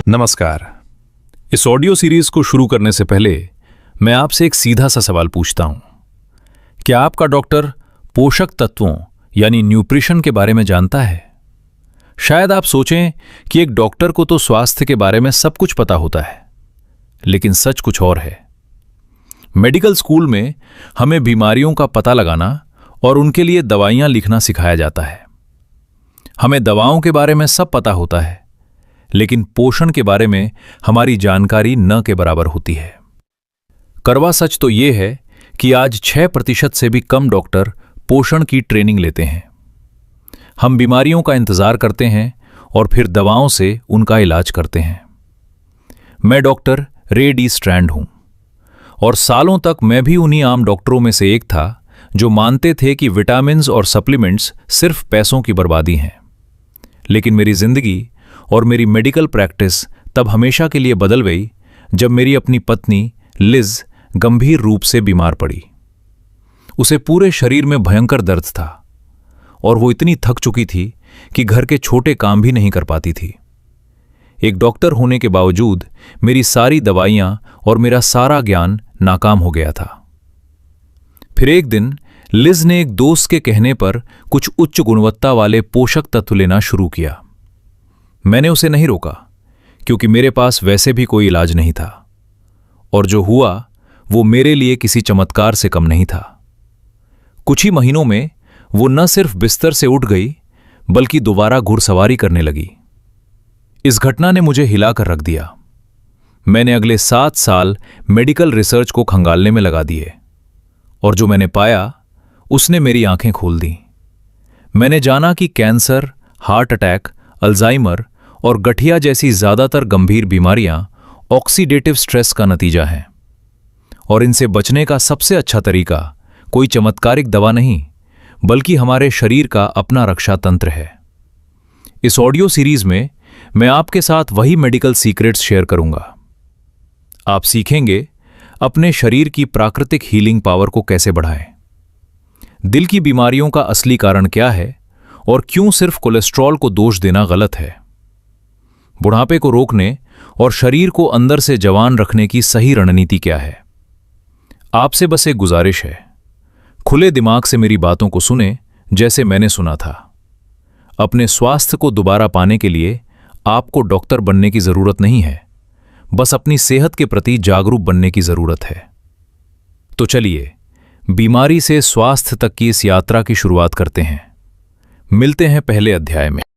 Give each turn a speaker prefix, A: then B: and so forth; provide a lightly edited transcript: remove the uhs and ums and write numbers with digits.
A: नमस्कार। इस audio series को शुरू करने से पहले मैं आपसे एक सीधा सा सवाल पूछता हूं। क्या आपका डॉक्टर पोषक तत्वों यानी न्यूट्रिशन के बारे में जानता है? शायद आप सोचें कि एक डॉक्टर को तो स्वास्थ्य के बारे में सब कुछ पता होता है, लेकिन सच कुछ और है। मेडिकल स्कूल में हमें बीमारियों का पता लगाना और उनके लिए दवाइयां लिखना सिखाया जाता है। हमें दवाओं के बारे में सब पता होता है, लेकिन पोषण के बारे में हमारी जानकारी न के बराबर होती है। कड़वा सच तो यह है कि आज 6% से भी कम डॉक्टर पोषण की ट्रेनिंग लेते हैं। हम बीमारियों का इंतजार करते हैं और फिर दवाओं से उनका इलाज करते हैं। मैं डॉक्टर रे डी स्ट्रैंड हूं और सालों तक मैं भी उन्हीं आम डॉक्टरों में से एक था जो मानते थे कि विटामिन्स और सप्लीमेंट्स सिर्फ पैसों की बर्बादी हैं। लेकिन मेरी जिंदगी और मेरी मेडिकल प्रैक्टिस तब हमेशा के लिए बदल गई जब मेरी अपनी पत्नी लिज गंभीर रूप से बीमार पड़ी। उसे पूरे शरीर में भयंकर दर्द था और वो इतनी थक चुकी थी कि घर के छोटे काम भी नहीं कर पाती थी। एक डॉक्टर होने के बावजूद मेरी सारी दवाइयां और मेरा सारा ज्ञान नाकाम हो गया था। फिर एक दिन लिज ने एक दोस्त के कहने पर कुछ उच्च गुणवत्ता वाले पोषक तत्व लेना शुरू किया। मैंने उसे नहीं रोका, क्योंकि मेरे पास वैसे भी कोई इलाज नहीं था, और जो हुआ वो मेरे लिए किसी चमत्कार से कम नहीं था। कुछ ही महीनों में वो न सिर्फ बिस्तर से उठ गई, बल्कि दोबारा घुड़सवारी करने लगी। इस घटना ने मुझे हिलाकर रख दिया। मैंने अगले 7 साल मेडिकल रिसर्च को खंगालने में लगा दिए, और जो मैंने पाया उसने मेरी आंखें खोल दी। मैंने जाना कि कैंसर, हार्ट अटैक, अल्जाइमर और गठिया जैसी ज्यादातर गंभीर बीमारियां ऑक्सीडेटिव स्ट्रेस का नतीजा हैं, और इनसे बचने का सबसे अच्छा तरीका कोई चमत्कारिक दवा नहीं, बल्कि हमारे शरीर का अपना रक्षा तंत्र है। इस ऑडियो सीरीज में मैं आपके साथ वही मेडिकल सीक्रेट्स शेयर करूंगा। आप सीखेंगे अपने शरीर की प्राकृतिक हीलिंग पावर को कैसे बढ़ाएं, दिल की बीमारियों का असली कारण क्या है और क्यों सिर्फ कोलेस्ट्रॉल को दोष देना गलत है, बुढ़ापे को रोकने और शरीर को अंदर से जवान रखने की सही रणनीति क्या है। आपसे बस एक गुजारिश है, खुले दिमाग से मेरी बातों को सुने जैसे मैंने सुना था। अपने स्वास्थ्य को दोबारा पाने के लिए आपको डॉक्टर बनने की जरूरत नहीं है, बस अपनी सेहत के प्रति जागरूक बनने की जरूरत है। तो चलिए बीमारी से स्वास्थ्य तक की इस यात्रा की शुरुआत करते हैं। मिलते हैं पहले अध्याय में।